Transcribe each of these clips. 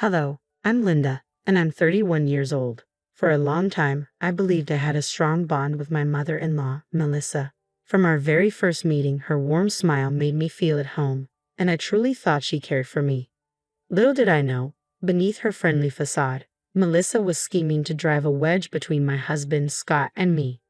Hello, I'm Linda, and I'm 31 years old. For a long time, I believed I had a strong bond with my mother-in-law, Melissa. From our very first meeting, her warm smile made me feel at home, and I truly thought she cared for me. Little did I know, beneath her friendly facade, Melissa was scheming to drive a wedge between my husband, Scott, and me.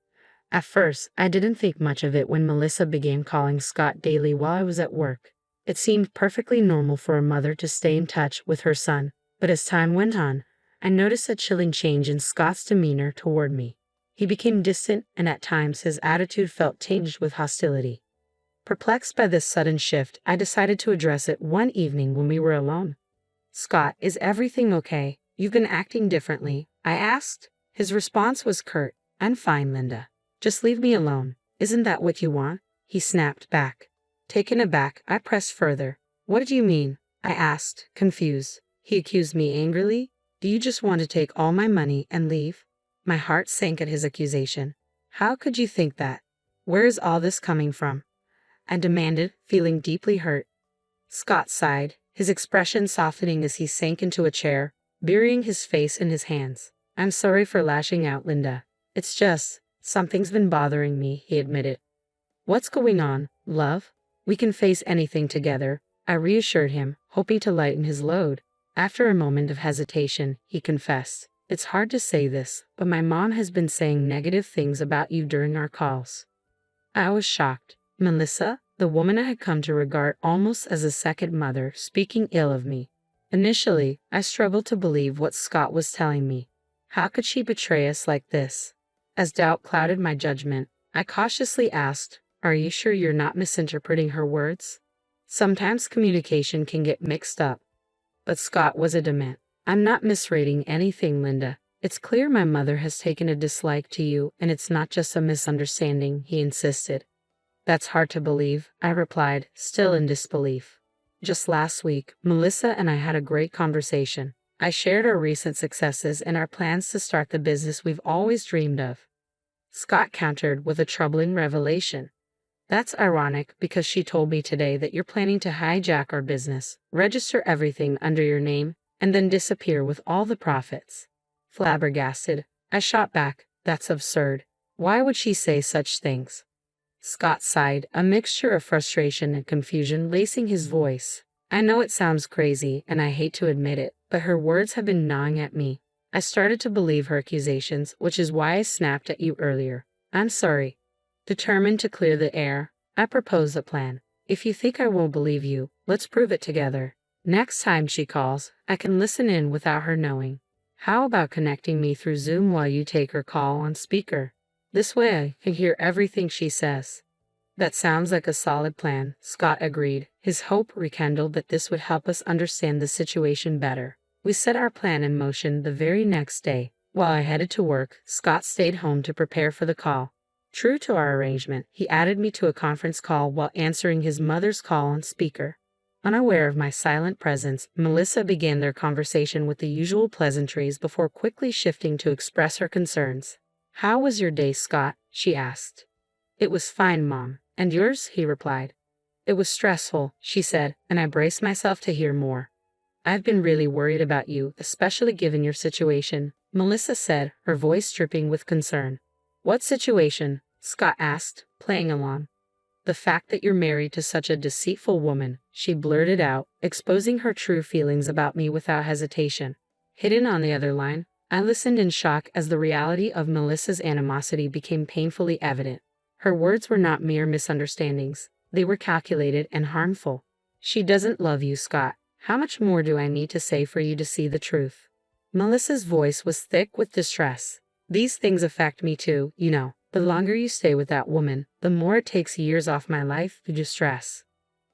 At first, I didn't think much of it when Melissa began calling Scott daily while I was at work. It seemed perfectly normal for a mother to stay in touch with her son, but as time went on, I noticed a chilling change in Scott's demeanor toward me. He became distant, and at times his attitude felt tinged with hostility. Perplexed by this sudden shift, I decided to address it one evening when we were alone. "Scott, is everything okay? You've been acting differently," I asked. His response was curt. "I'm fine, Linda. Just leave me alone. Isn't that what you want?" He snapped back. Taken aback, I pressed further. "What do you mean?" I asked, confused. He accused me angrily. "Do you just want to take all my money and leave?" My heart sank at his accusation. "How could you think that? Where is all this coming from?" I demanded, feeling deeply hurt. Scott sighed, his expression softening as he sank into a chair, burying his face in his hands. "I'm sorry for lashing out, Linda. It's just, something's been bothering me," he admitted. "What's going on, love? We can face anything together," I reassured him, hoping to lighten his load. After a moment of hesitation, he confessed, "It's hard to say this, but my mom has been saying negative things about you during our calls." I was shocked. Melissa, the woman I had come to regard almost as a second mother, speaking ill of me. Initially, I struggled to believe what Scott was telling me. How could she betray us like this? As doubt clouded my judgment, I cautiously asked, "Are you sure you're not misinterpreting her words? Sometimes communication can get mixed up." But Scott was adamant. "I'm not misreading anything, Linda. It's clear my mother has taken a dislike to you, and it's not just a misunderstanding," he insisted. "That's hard to believe," I replied, still in disbelief. "Just last week, Melissa and I had a great conversation. I shared our recent successes and our plans to start the business we've always dreamed of." Scott countered with a troubling revelation. "That's ironic because she told me today that you're planning to hijack our business, register everything under your name, and then disappear with all the profits." Flabbergasted, I shot back, "That's absurd. Why would she say such things?" Scott sighed, a mixture of frustration and confusion lacing his voice. "I know it sounds crazy, and I hate to admit it, but her words have been gnawing at me. I started to believe her accusations, which is why I snapped at you earlier. I'm sorry." Determined to clear the air, I proposed a plan. "If you think I won't believe you, let's prove it together. Next time she calls, I can listen in without her knowing. How about connecting me through Zoom while you take her call on speaker? This way I can hear everything she says." "That sounds like a solid plan," Scott agreed, his hope rekindled that this would help us understand the situation better. We set our plan in motion the very next day. While I headed to work, Scott stayed home to prepare for the call. True to our arrangement, he added me to a conference call while answering his mother's call on speaker. Unaware of my silent presence, Melissa began their conversation with the usual pleasantries before quickly shifting to express her concerns. "How was your day, Scott?" she asked. "It was fine, Mom. And yours?" he replied. "It was stressful," she said, and I braced myself to hear more. "I've been really worried about you, especially given your situation," Melissa said, her voice dripping with concern. "What situation?" Scott asked, playing along. "The fact that you're married to such a deceitful woman," she blurted out, exposing her true feelings about me without hesitation. Hidden on the other line, I listened in shock as the reality of Melissa's animosity became painfully evident. Her words were not mere misunderstandings. They were calculated and harmful. "She doesn't love you, Scott. How much more do I need to say for you to see the truth?" Melissa's voice was thick with distress. "These things affect me too, you know. The longer you stay with that woman, the more it takes years off my life through distress."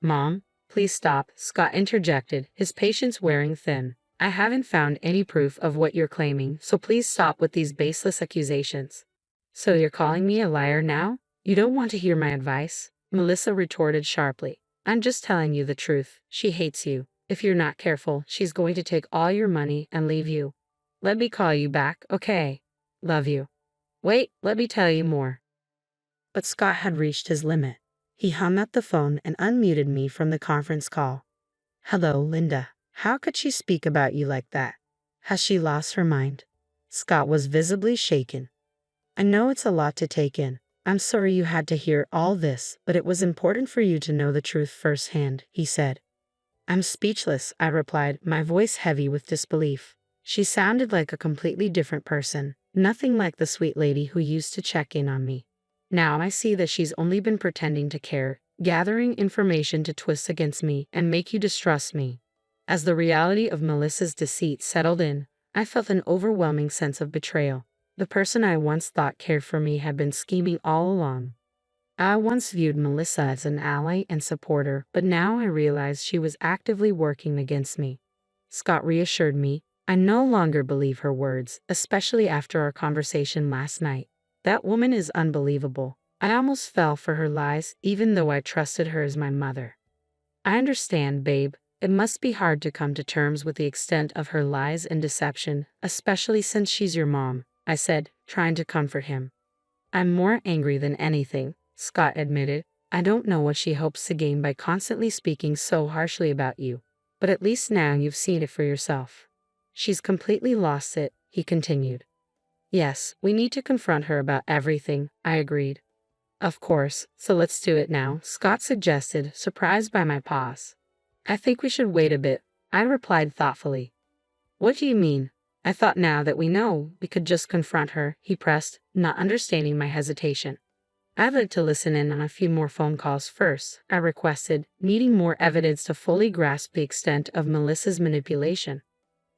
"Mom, please stop," Scott interjected, his patience wearing thin. "I haven't found any proof of what you're claiming, so please stop with these baseless accusations." "So you're calling me a liar now? You don't want to hear my advice?" Melissa retorted sharply. "I'm just telling you the truth. She hates you. If you're not careful, she's going to take all your money and leave you. Let me call you back, okay? Love you." "Wait, let me tell you more." But Scott had reached his limit. He hung up the phone and unmuted me from the conference call. "Hello, Linda. How could she speak about you like that? Has she lost her mind? Scott was visibly shaken. I know it's a lot to take in. I'm sorry you had to hear all this, but it was important for you to know the truth firsthand, he said. I'm speechless, I replied, my voice heavy with disbelief. She sounded like a completely different person, nothing like the sweet lady who used to check in on me. Now I see that she's only been pretending to care, gathering information to twist against me and make you distrust me. As the reality of Melissa's deceit settled in, I felt an overwhelming sense of betrayal. The person I once thought cared for me had been scheming all along. I once viewed Melissa as an ally and supporter, but now I realized she was actively working against me. Scott reassured me. I no longer believe her words, especially after our conversation last night. That woman is unbelievable. I almost fell for her lies, even though I trusted her as my mother. I understand, babe. It must be hard to come to terms with the extent of her lies and deception, especially since she's your mom, I said, trying to comfort him. I'm more angry than anything, Scott admitted. I don't know what she hopes to gain by constantly speaking so harshly about you, but at least now you've seen it for yourself. She's completely lost it, he continued. Yes, we need to confront her about everything, I agreed. Of course, so let's do it now, Scott suggested, surprised by my pause. I think we should wait a bit, I replied thoughtfully. What do you mean? I thought now that we know, we could just confront her, he pressed, not understanding my hesitation. I'd like to listen in on a few more phone calls first, I requested, needing more evidence to fully grasp the extent of Melissa's manipulation.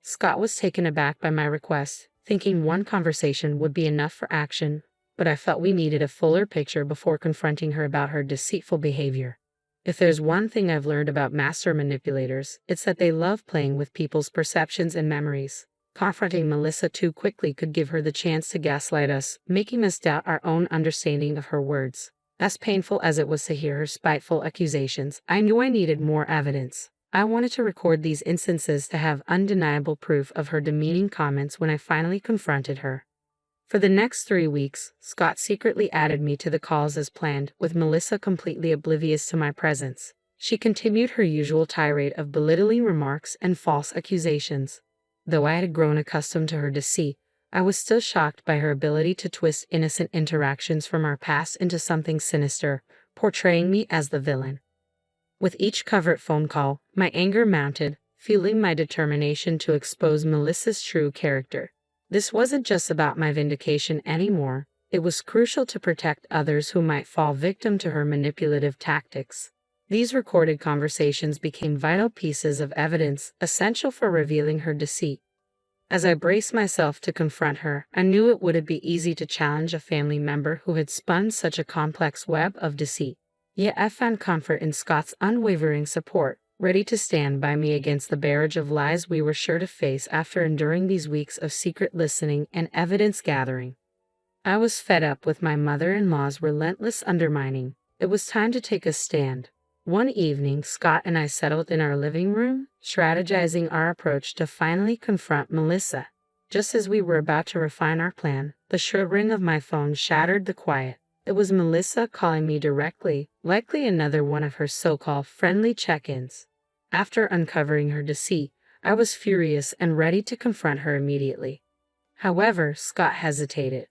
Scott was taken aback by my request, thinking one conversation would be enough for action, but I felt we needed a fuller picture before confronting her about her deceitful behavior. If there's one thing I've learned about master manipulators, it's that they love playing with people's perceptions and memories. Confronting Melissa too quickly could give her the chance to gaslight us, making us doubt our own understanding of her words. As painful as it was to hear her spiteful accusations, I knew I needed more evidence. I wanted to record these instances to have undeniable proof of her demeaning comments when I finally confronted her. For the next 3 weeks, Scott secretly added me to the calls as planned, with Melissa completely oblivious to my presence. She continued her usual tirade of belittling remarks and false accusations. Though I had grown accustomed to her deceit, I was still shocked by her ability to twist innocent interactions from our past into something sinister, portraying me as the villain. With each covert phone call, my anger mounted, fueling my determination to expose Melissa's true character. This wasn't just about my vindication anymore, it was crucial to protect others who might fall victim to her manipulative tactics. These recorded conversations became vital pieces of evidence, essential for revealing her deceit. As I braced myself to confront her, I knew it wouldn't be easy to challenge a family member who had spun such a complex web of deceit. Yet I found comfort in Scott's unwavering support, ready to stand by me against the barrage of lies we were sure to face after enduring these weeks of secret listening and evidence gathering. I was fed up with my mother-in-law's relentless undermining. It was time to take a stand. One evening, Scott and I settled in our living room, strategizing our approach to finally confront Melissa. Just as we were about to refine our plan, the shrill ring of my phone shattered the quiet. It was Melissa calling me directly, likely another one of her so-called friendly check-ins. After uncovering her deceit, I was furious and ready to confront her immediately. However, Scott hesitated.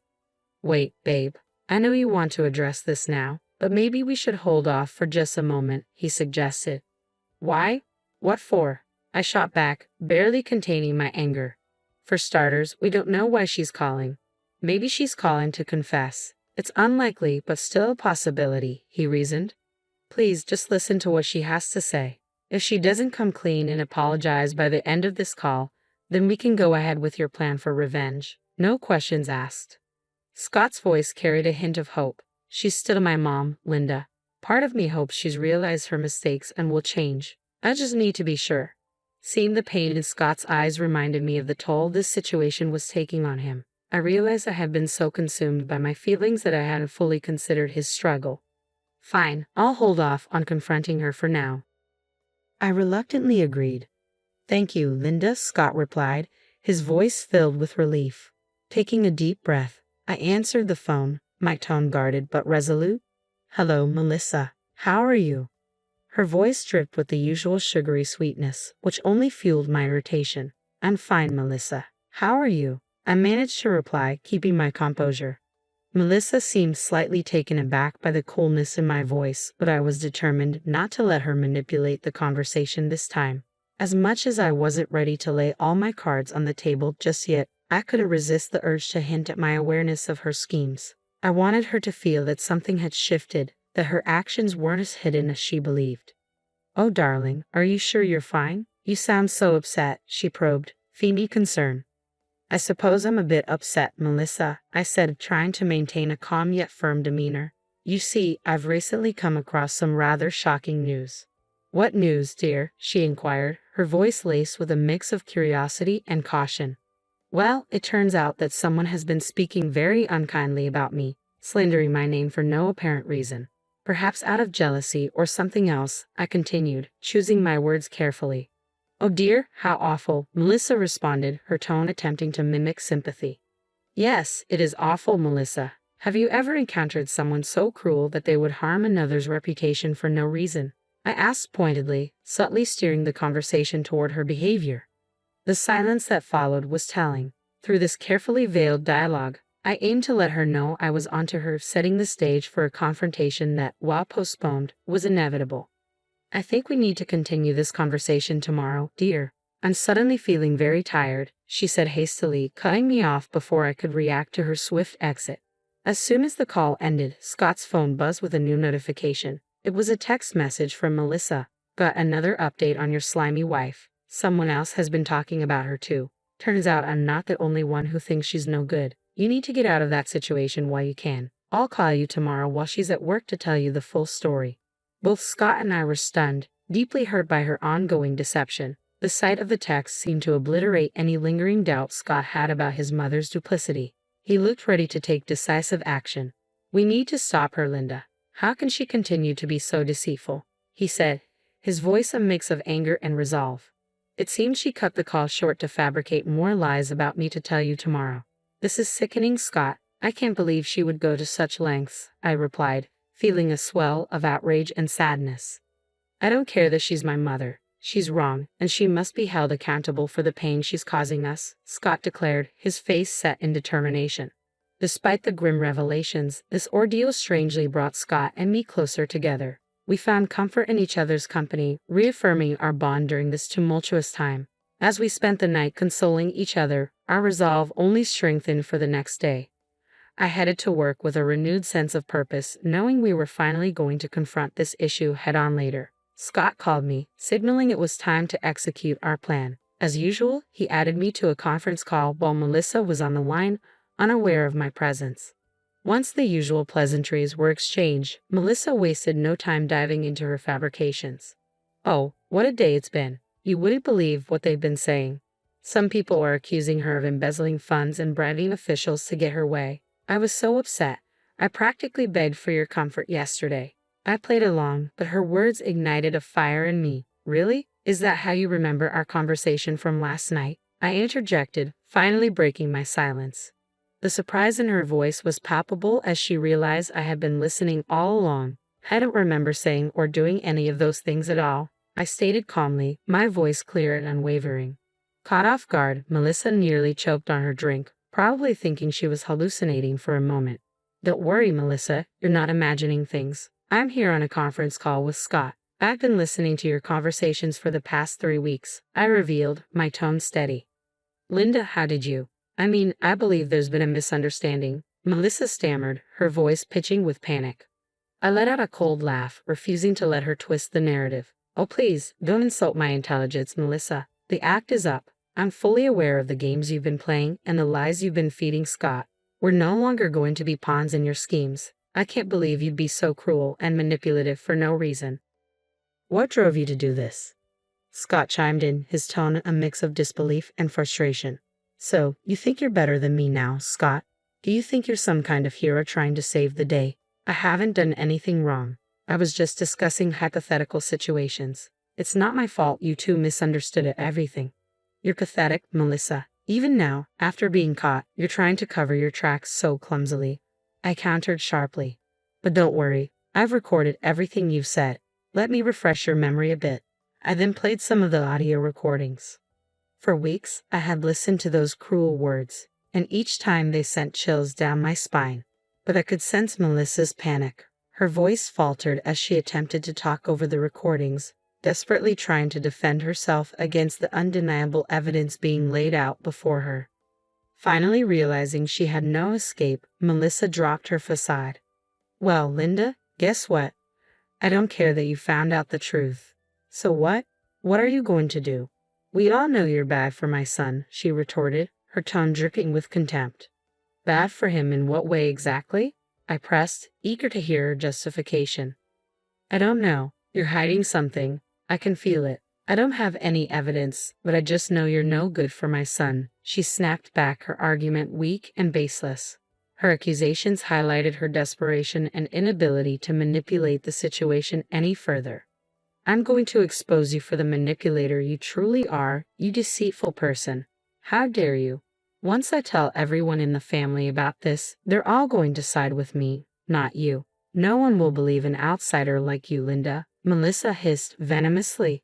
Wait, babe. I know you want to address this now, but maybe we should hold off for just a moment, he suggested. Why? What for? I shot back, barely containing my anger. For starters, we don't know why she's calling. Maybe she's calling to confess. It's unlikely, but still a possibility, he reasoned. Please just listen to what she has to say. If she doesn't come clean and apologize by the end of this call, then we can go ahead with your plan for revenge. No questions asked. Scott's voice carried a hint of hope. She's still my mom, Linda. Part of me hopes she's realized her mistakes and will change. I just need to be sure. Seeing the pain in Scott's eyes reminded me of the toll this situation was taking on him. I realized I had been so consumed by my feelings that I hadn't fully considered his struggle. Fine, I'll hold off on confronting her for now. I reluctantly agreed. Thank you, Linda, Scott replied, his voice filled with relief. Taking a deep breath, I answered the phone, my tone guarded but resolute. Hello, Melissa. How are you? Her voice dripped with the usual sugary sweetness, which only fueled my irritation. I'm fine, Melissa. How are you? I managed to reply, keeping my composure. Melissa seemed slightly taken aback by the coolness in my voice, but I was determined not to let her manipulate the conversation this time. As much as I wasn't ready to lay all my cards on the table just yet, I couldn't resist the urge to hint at my awareness of her schemes. I wanted her to feel that something had shifted, that her actions weren't as hidden as she believed. Oh, darling, are you sure you're fine? You sound so upset, she probed, feigning concern. I suppose I'm a bit upset, Melissa, I said, trying to maintain a calm yet firm demeanor. You see, I've recently come across some rather shocking news. What news, dear? She inquired, her voice laced with a mix of curiosity and caution. Well, it turns out that someone has been speaking very unkindly about me, slandering my name for no apparent reason. Perhaps out of jealousy or something else, I continued, choosing my words carefully. Oh dear, how awful, Melissa responded, her tone attempting to mimic sympathy. Yes, it is awful, Melissa. Have you ever encountered someone so cruel that they would harm another's reputation for no reason? I asked pointedly, subtly steering the conversation toward her behavior. The silence that followed was telling. Through this carefully veiled dialogue, I aimed to let her know I was onto her, setting the stage for a confrontation that, while postponed, was inevitable. I think we need to continue this conversation tomorrow, dear. I'm suddenly feeling very tired, she said hastily, cutting me off before I could react to her swift exit. As soon as the call ended, Scott's phone buzzed with a new notification. It was a text message from Melissa. Got another update on your slimy wife. Someone else has been talking about her too. Turns out I'm not the only one who thinks she's no good. You need to get out of that situation while you can. I'll call you tomorrow while she's at work to tell you the full story. Both Scott and I were stunned, deeply hurt by her ongoing deception. The sight of the text seemed to obliterate any lingering doubt Scott had about his mother's duplicity. He looked ready to take decisive action. We need to stop her, Linda. How can she continue to be so deceitful? He said, his voice a mix of anger and resolve. It seemed she cut the call short to fabricate more lies about me to tell you tomorrow. This is sickening, Scott. I can't believe she would go to such lengths, I replied, feeling a swell of outrage and sadness. I don't care that she's my mother. She's wrong, and she must be held accountable for the pain she's causing us, Scott declared, his face set in determination. Despite the grim revelations, this ordeal strangely brought Scott and me closer together. We found comfort in each other's company, reaffirming our bond during this tumultuous time. As we spent the night consoling each other, our resolve only strengthened for the next day. I headed to work with a renewed sense of purpose, knowing we were finally going to confront this issue head-on later. Scott called me, signaling it was time to execute our plan. As usual, he added me to a conference call while Melissa was on the line, unaware of my presence. Once the usual pleasantries were exchanged, Melissa wasted no time diving into her fabrications. Oh, what a day it's been. You wouldn't believe what they've been saying. Some people are accusing her of embezzling funds and bribing officials to get her way. I was so upset. I practically begged for your comfort yesterday. I played along, but her words ignited a fire in me. Really? Is that how you remember our conversation from last night? I interjected, finally breaking my silence. The surprise in her voice was palpable as she realized I had been listening all along. I don't remember saying or doing any of those things at all, I stated calmly, my voice clear and unwavering. Caught off guard, Melissa nearly choked on her drink, probably thinking she was hallucinating for a moment. Don't worry, Melissa, you're not imagining things. I'm here on a conference call with Scott. I've been listening to your conversations for the past 3 weeks, I revealed, my tone steady. Linda, how did you? I believe there's been a misunderstanding, Melissa stammered, her voice pitching with panic. I let out a cold laugh, refusing to let her twist the narrative. Oh please, don't insult my intelligence, Melissa. The act is up. I'm fully aware of the games you've been playing and the lies you've been feeding Scott. We're no longer going to be pawns in your schemes. I can't believe you'd be so cruel and manipulative for no reason. What drove you to do this? Scott chimed in, his tone a mix of disbelief and frustration. So, you think you're better than me now, Scott? Do you think you're some kind of hero trying to save the day? I haven't done anything wrong. I was just discussing hypothetical situations. It's not my fault you two misunderstood everything. You're pathetic, Melissa. Even now, after being caught, you're trying to cover your tracks so clumsily. I countered sharply. But don't worry, I've recorded everything you've said. Let me refresh your memory a bit. I then played some of the audio recordings. For weeks, I had listened to those cruel words, and each time they sent chills down my spine. But I could sense Melissa's panic. Her voice faltered as she attempted to talk over the recordings, desperately trying to defend herself against the undeniable evidence being laid out before her. Finally realizing she had no escape, Melissa dropped her facade. Well, Linda, guess what? I don't care that you found out the truth. So what? What are you going to do? We all know you're bad for my son, she retorted, her tone dripping with contempt. Bad for him in what way exactly? I pressed, eager to hear her justification. I don't know. You're hiding something. I can feel it. I don't have any evidence, but I just know you're no good for my son. She snapped back, her argument weak and baseless. Her accusations highlighted her desperation and inability to manipulate the situation any further. I'm going to expose you for the manipulator you truly are, you deceitful person. How dare you? Once I tell everyone in the family about this, they're all going to side with me, not you. No one will believe an outsider like you, Linda, Melissa hissed venomously.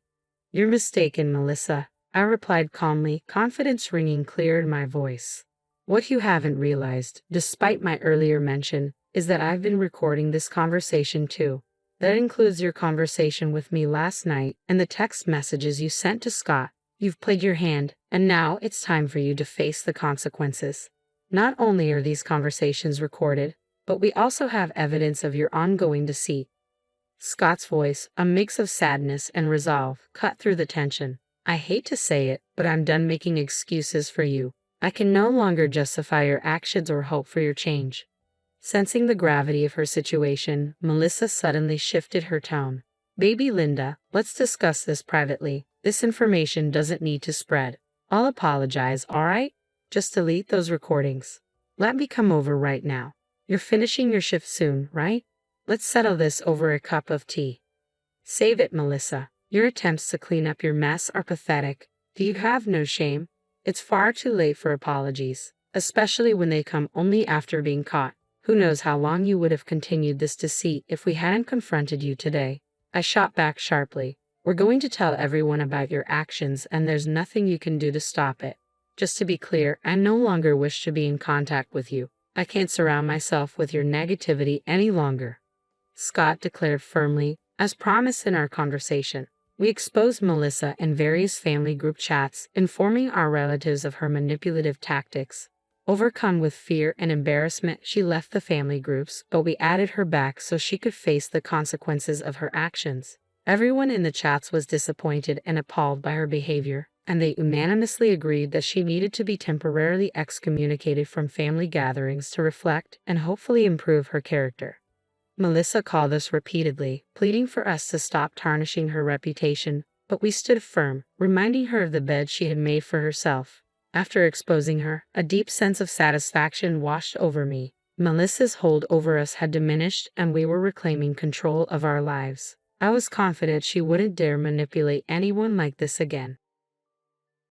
You're mistaken, Melissa, I replied calmly, confidence ringing clear in my voice. What you haven't realized, despite my earlier mention, is that I've been recording this conversation too. That includes your conversation with me last night and the text messages you sent to Scott. You've played your hand, and now it's time for you to face the consequences. Not only are these conversations recorded, but we also have evidence of your ongoing deceit. Scott's voice, a mix of sadness and resolve, cut through the tension. I hate to say it, but I'm done making excuses for you. I can no longer justify your actions or hope for your change. Sensing the gravity of her situation, Melissa suddenly shifted her tone. Baby Linda, let's discuss this privately. This information doesn't need to spread. I'll apologize, all right? Just delete those recordings. Let me come over right now. You're finishing your shift soon, right? Let's settle this over a cup of tea. Save it, Melissa. Your attempts to clean up your mess are pathetic. Do you have no shame? It's far too late for apologies, especially when they come only after being caught. Who knows how long you would have continued this deceit if we hadn't confronted you today. I shot back sharply. We're going to tell everyone about your actions, and there's nothing you can do to stop it. Just to be clear, I no longer wish to be in contact with you. I can't surround myself with your negativity any longer. Scott declared firmly, as promised in our conversation. We exposed Melissa in various family group chats, informing our relatives of her manipulative tactics. Overcome with fear and embarrassment, she left the family groups, but we added her back so she could face the consequences of her actions. Everyone in the chats was disappointed and appalled by her behavior, and they unanimously agreed that she needed to be temporarily excommunicated from family gatherings to reflect and hopefully improve her character. Melissa called us repeatedly, pleading for us to stop tarnishing her reputation, but we stood firm, reminding her of the bed she had made for herself. After exposing her, a deep sense of satisfaction washed over me. Melissa's hold over us had diminished, and we were reclaiming control of our lives. I was confident she wouldn't dare manipulate anyone like this again.